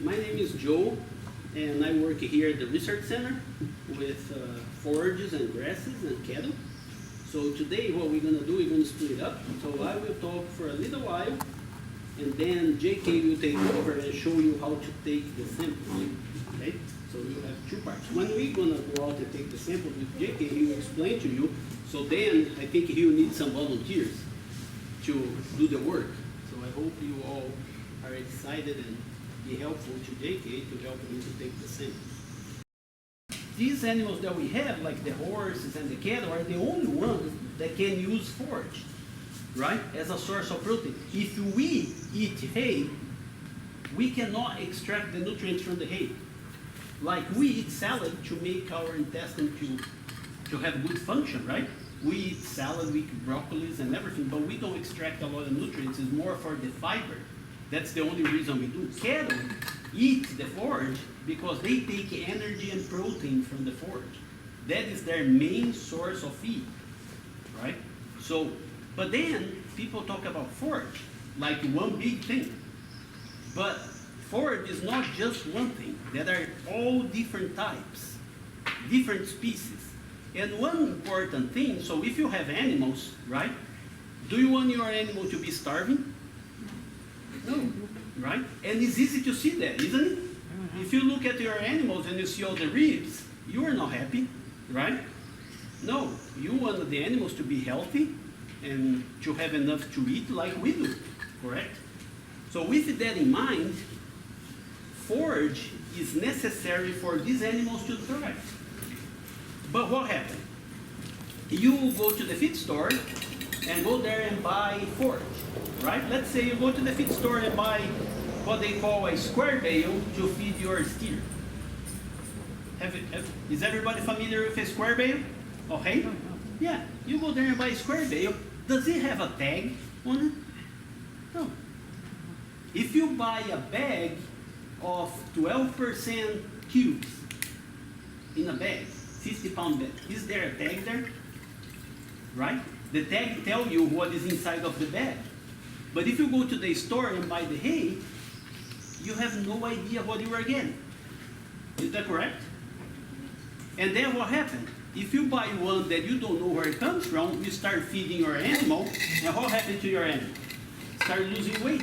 My name is Joao, and I work here at the research center with forages and grasses and cattle. So today what we're going to do, we're going to split it up. So I will talk for a little while, and then JK will take over and show you how to take the sample. Okay? So we'll have two parts. When we're going to go out and take the sample with JK, he will explain to you. So then I think he will need some volunteers to do the work. So I hope you all are excited and be helpful to JK to help him to take the sample. These animals that we have, like the horses and the cattle, are the only ones that can use forage, right, as a source of protein. If we eat hay, we cannot extract the nutrients from the hay. Like we eat salad to make our intestine to have good function, right? We eat salad, we eat broccolis and everything, but we don't extract a lot of nutrients. It's more for the fiber. That's the only reason we do. Cattle eat the forage because they take energy and protein from the forage. That is their main source of feed, right? So, but then people talk about forage like one big thing. But forage is not just one thing. There are all different types, different species. And one important thing, so if you have animals, right? Do you want your animal to be starving? No, right? And it's easy to see that, isn't it? If you look at your animals and you see all the ribs, you are not happy, right? No, you want the animals to be healthy and to have enough to eat like we do, correct? So with that in mind, forage is necessary for these animals to thrive. But what happened? You go to the feed store and go there and buy forage, right? Let's say you go to the feed store and buy what they call a square bale to feed your steer. Is everybody familiar with a square bale? Okay? Yeah, you go there and buy a square bale. Does it have a tag on it? No. If you buy a bag of 12% cubes in a bag, 50-pound bag, is there a tag there? Right? The tag tells you what is inside of the bag. But if you go to the store and buy the hay, you have no idea what you are getting. Is that correct? And then what happened? If you buy one that you don't know where it comes from, you start feeding your animal, and what happened to your animal? Start losing weight.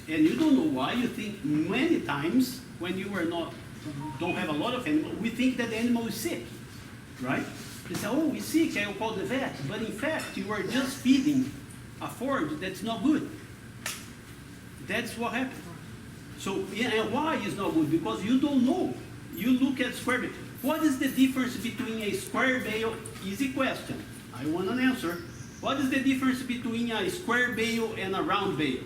And you don't know why. You think many times when you don't have a lot of animals, we think that the animal is sick, right? You say, oh, he's sick, I will call the vet. But in fact, you are just feeding a forage that's not good. That's what happened. So, and why is not good? Because you don't know. You look at square bale. What is the difference between a square bale? Easy question. I want an answer. What is the difference between a square bale and a round bale?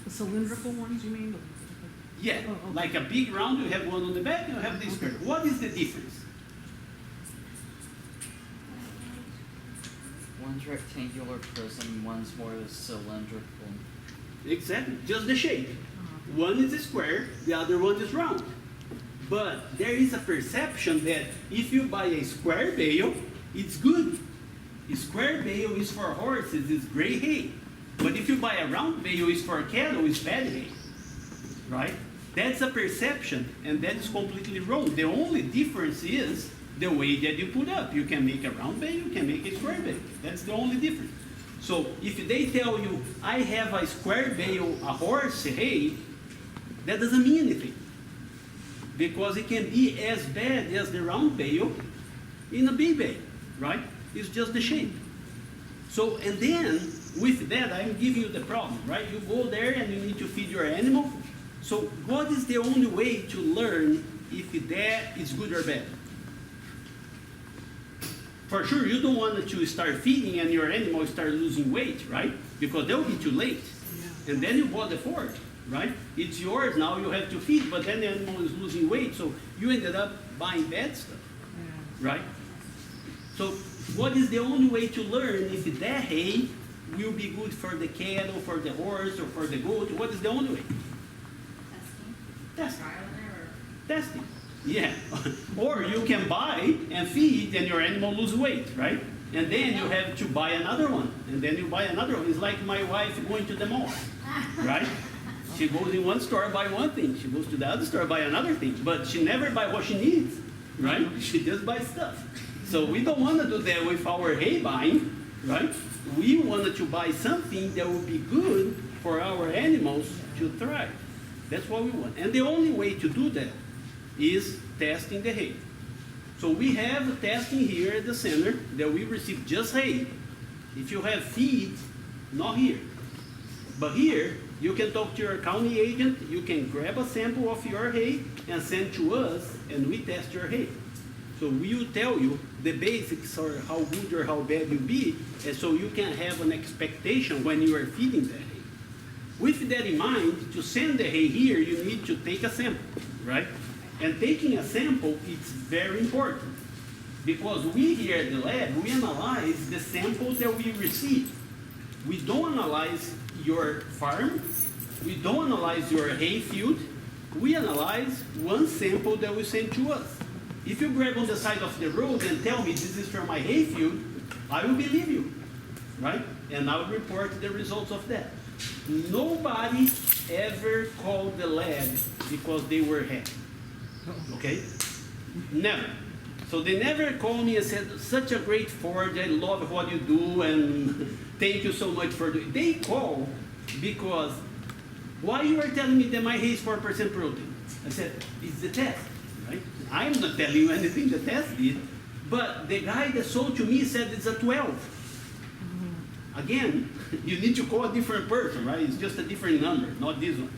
The cylindrical ones, you mean? Yeah, like a big round, you have one on the back, you have the square. What is the difference? One's rectangular prism, one's more cylindrical. Exactly, just the shape. One is a square, the other one is round. But there is a perception that if you buy a square bale, it's good. A square bale is for horses, it's gray hay. But if you buy a round bale, it's for cattle, it's bad hay. Right? That's a perception, and that is completely wrong. The only difference is the way that you put up. You can make a round bale, you can make a square bale. That's the only difference. So if they tell you, I have a square bale, a horse hay, that doesn't mean anything. Because it can be as bad as the round bale in a big bale, right? It's just the shape. So, and then with that, I'm giving you the problem, right? You go there and you need to feed your animal. So what is the only way to learn if that is good or bad? For sure, you don't want to start feeding and your animal start losing weight, right? Because that will be too late. Yeah. And then you bought the forage, right? It's yours now, you have to feed, but then the animal is losing weight, so you ended up buying bad stuff, right? So what is the only way to learn if that hay will be good for the cattle, for the horse, or for the goat? What is the only way? Testing. Testing. Yeah. Or you can buy and feed and your animal lose weight, right? And then you have to buy another one, and then you buy another one. It's like my wife going to the mall, right? She goes in one store, buy one thing. She goes to the other store, buy another thing. But she never buy what she needs, right? She just buys stuff. So we don't want to do that with our hay buying, right? We wanted to buy something that will be good for our animals to thrive. That's what we want. And the only way to do that is testing the hay. So we have testing here at the center that we receive just hay. If you have feed, not here. But here, you can talk to your county agent, you can grab a sample of your hay and send to us, and we test your hay. So we will tell you the basics or how good or how bad you be, and so you can have an expectation when you are feeding the hay. With that in mind, to send the hay here, you need to take a sample, right? And taking a sample is very important because we here at the lab, we analyze the samples that we receive. We don't analyze your farm, we don't analyze your hay field, we analyze one sample that we send to us. If you grab on the side of the road and tell me this is from my hay field, I will believe you, right? And I will report the results of that. Nobody ever called the lab because they were happy, okay? Never. So they never called me and said, such a great forage, I love what you do, and thank you so much for doing it. They call because, why you are telling me that my hay is 4% protein? I said, it's the test, right? I'm not telling you anything, the test did. But the guy that sold to me said it's a 12. Again, you need to call a different person, right? It's just a different number, not this one.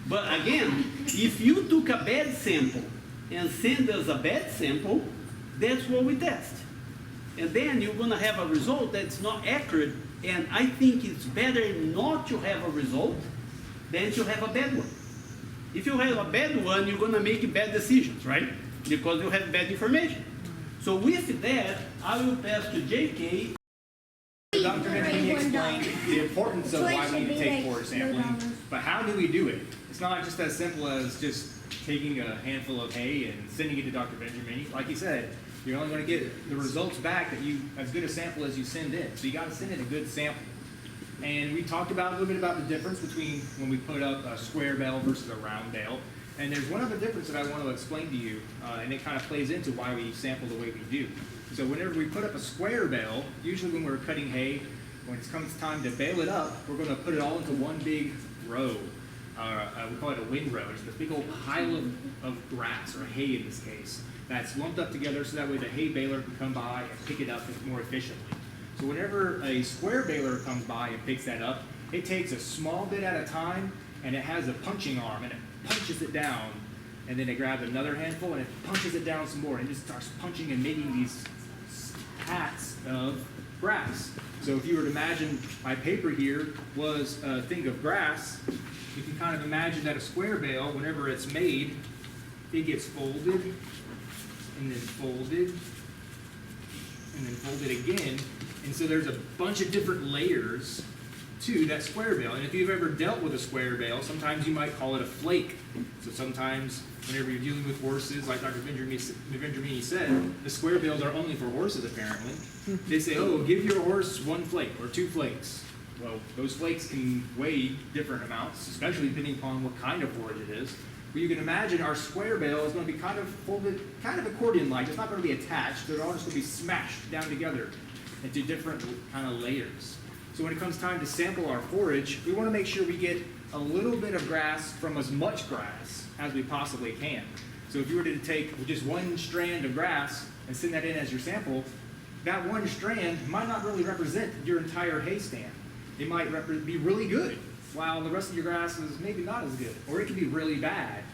But again, if you took a bad sample and send us a bad sample, that's what we test. And then you're gonna have a result that's not accurate, and I think it's better not to have a result than to have a bad one. If you have a bad one, you're gonna make bad decisions, right? Because you have bad information. So with that, I will pass to JK. Dr. Vendramini explained the importance of why we need to take forage sampling, but how do we do it? It's not just as simple as just taking a handful of hay and sending it to Dr. Vendramini. Like he said, you're only going to get the results back that you, as good a sample as you send in. So you got to send in a good sample. And we talked about a little bit about the difference between when we put up a square bale versus a round bale. And there's one other difference that I want to explain to you, and it kind of plays into why we sample the way we do. So whenever we put up a square bale, usually when we're cutting hay, when it comes time to bale it up, we're going to put it all into one big row. We call it a windrow. It's this big old pile of grass, or hay in this case, that's lumped up together so that way the hay baler can come by and pick it up more efficiently. So whenever a square baler comes by and picks that up, it takes a small bit at a time, and it has a punching arm, and it punches it down, and then it grabs another handful and it punches it down some more, and it just starts punching and making these pats of grass. So if you were to imagine my paper here was a thing of grass, you can kind of imagine that a square bale, whenever it's made, it gets folded, and then folded, and then folded again. And so there's a bunch of different layers to that square bale. And if you've ever dealt with a square bale, sometimes you might call it a flake. So sometimes whenever you're dealing with horses, like Dr. Vendramini said, the square bales are only for horses apparently. They say, oh, give your horse one flake or two flakes. Well, those flakes can weigh different amounts, especially depending upon what kind of forage it is. But you can imagine our square bale is going to be kind of folded, kind of accordion-like. It's not going to be attached. They're all just going to be smashed down together into different kind of layers. So when it comes time to sample our forage, we want to make sure we get a little bit of grass from as much grass as we possibly can. So if you were to take just one strand of grass and send that in as your sample, that one strand might not really represent your entire hay stand. It might be really good, while the rest of your grass is maybe not as good. Or it could be really bad,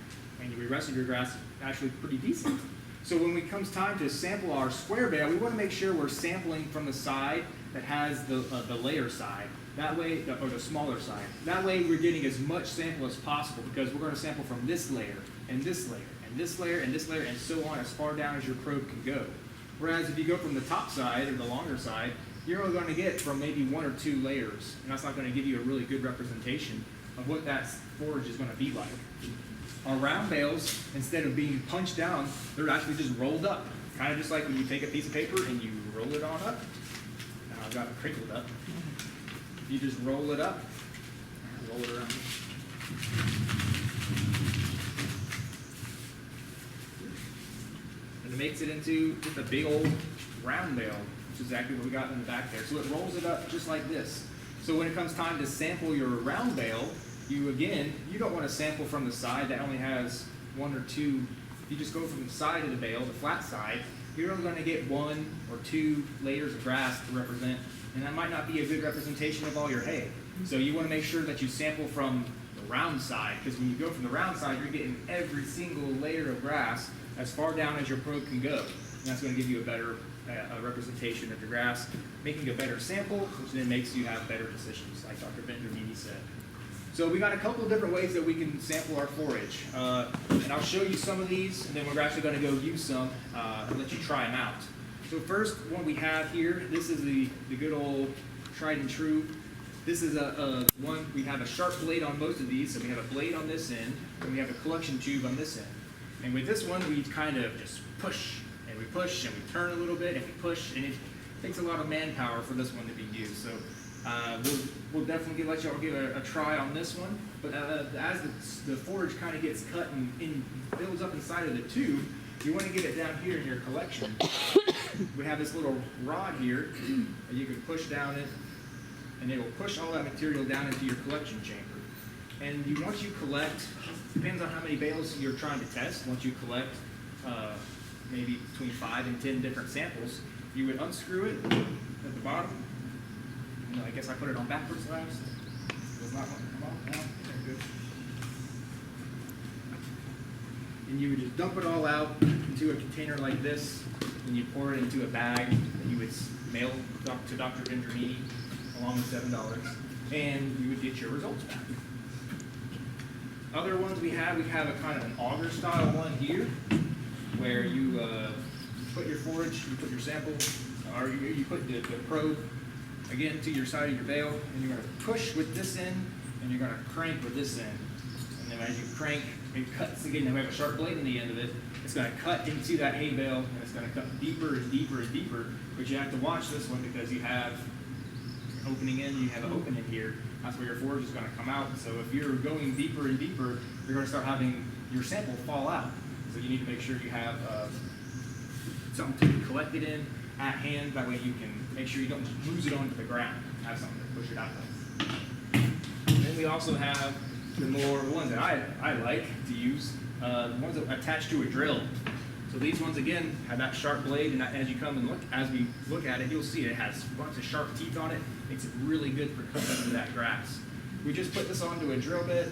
and the rest of your grass is actually pretty decent. So when it comes time to sample our square bale, we want to make sure we're sampling from the side that has the layer side. That way, or the smaller side. That way we're getting as much sample as possible, because we're going to sample from this layer, and this layer, and this layer, and this layer, and so on as far down as your probe can go. Whereas if you go from the top side or the longer side, you're only going to get from maybe one or two layers, and that's not going to give you a really good representation of what that forage is going to be like. Our round bales, instead of being punched down, they're actually just rolled up. Kind of just like when you take a piece of paper and you roll it on up. I've got it crinkled up. You just roll it up, roll it around. And it makes it into just a big old round bale, which is exactly what we got in the back there. So it rolls it up just like this. So when it comes time to sample your round bale, you don't want to sample from the side that only has one or two. If you just go from the side of the bale, the flat side, you're only going to get 1 or 2 layers of grass to represent, and that might not be a good representation of all your hay. So you want to make sure that you sample from the round side, because when you go from the round side, you're getting every single layer of grass as far down as your probe can go. And that's going to give you a better representation of your grass, making a better sample, which then makes you have better decisions, like Dr. Vendramini said. So we got a couple of different ways that we can sample our forage. And I'll show you some of these, and then we're actually going to go use some and let you try them out. So first one we have here, this is the good old tried and true. This is one, we have a sharp blade on most of these, so we have a blade on this end, and we have a collection tube on this end. And with this one, we kind of just push, and we turn a little bit, and we push, and it takes a lot of manpower for this one to be used. So we'll definitely let y'all give a try on this one. But as the forage kind of gets cut and builds up inside of the tube, you want to get it down here in your collection. We have this little rod here, and you can push down it, and it will push all that material down into your collection chamber. And once you collect, depends on how many bales you're trying to test, once you collect maybe between 5 and 10 different samples, you would unscrew it at the bottom. And I guess I put it on backwards last. Does not want to come off now. Okay, good. And you would just dump it all out into a container like this, and you pour it into a bag that you would mail to Dr. Vendramini along with $7, and you would get your results back. Other ones we have a kind of an auger style one here, where you put your forage, you put your sample, or you put the probe again to your side of your bale, and you're going to push with this end, and you're going to crank with this end. And then as you crank, it cuts again. Then we have a sharp blade in the end of it. It's going to cut into that hay bale, and it's going to cut deeper and deeper and deeper. But you have to watch this one because you have an opening in, you have an opening here. That's where your forage is going to come out. So if you're going deeper and deeper, you're going to start having your sample fall out. So you need to make sure you have something to collect it in at hand. That way you can make sure you don't just lose it onto the ground. Have something to push it out with. And then we also have the ones that I like to use, the ones that attach to a drill. So these ones again have that sharp blade, and as you come and as we look at it, you'll see it has a bunch of sharp teeth on it. Makes it really good for cutting into that grass. We just put this onto a drill bit.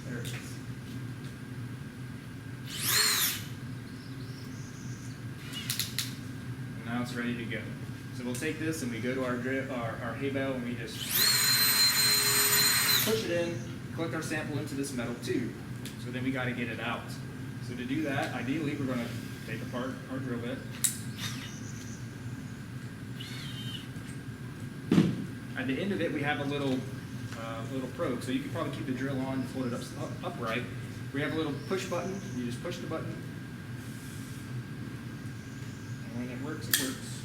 There it is. And now it's ready to go. So we'll take this and we go to our hay bale, and we just push it in, collect our sample into this metal tube. So then we got to get it out. So to do that, ideally we're going to take apart our drill bit. At the end of it, we have a little probe. So you can probably keep the drill on and hold it upright. We have a little push button. You just push the button. And when it works, it works.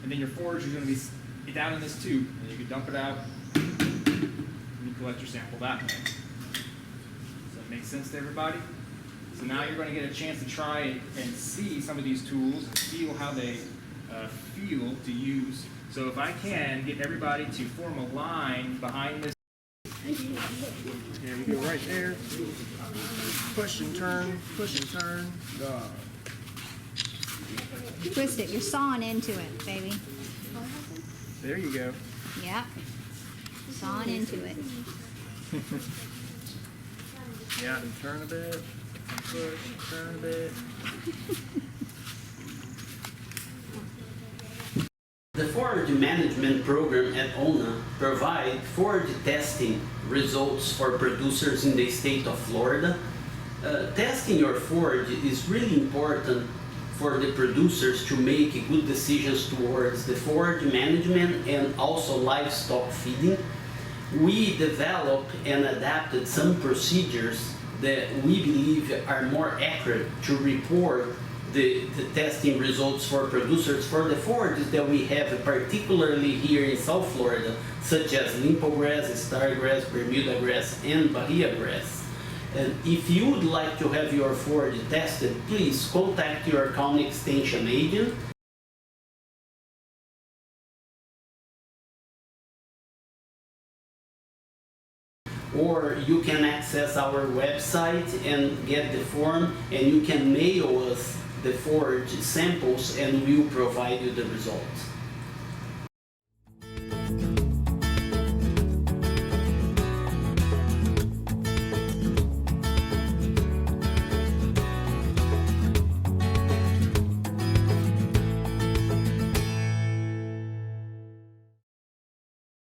And then your forage is going to be down in this tube, and you can dump it out, and you collect your sample that way. Does that make sense to everybody? So now you're going to get a chance to try and see some of these tools and feel how they feel to use. So if I can get everybody to form a line behind this. Here we go right there. Push and turn, dog. Twist it. You're sawing into it, baby. There you go. Yep. Sawing into it. Yeah, and turn a bit, and push, turn a bit. The forage management program at ONA provides forage testing results for producers in the state of Florida. Testing your forage is really important for the producers to make good decisions towards the forage management and also livestock feeding. we developed and adapted some procedures that we believe are more accurate to report the testing results for producers for the forages that we have, particularly here in South Florida, such as limpo grass, star grass, Bermuda grass, and Bahia grass. And if you would like to have your forage tested, please contact your county extension agent. Or you can access our website and get the form, and you can mail us the forage samples and we'll provide you the results.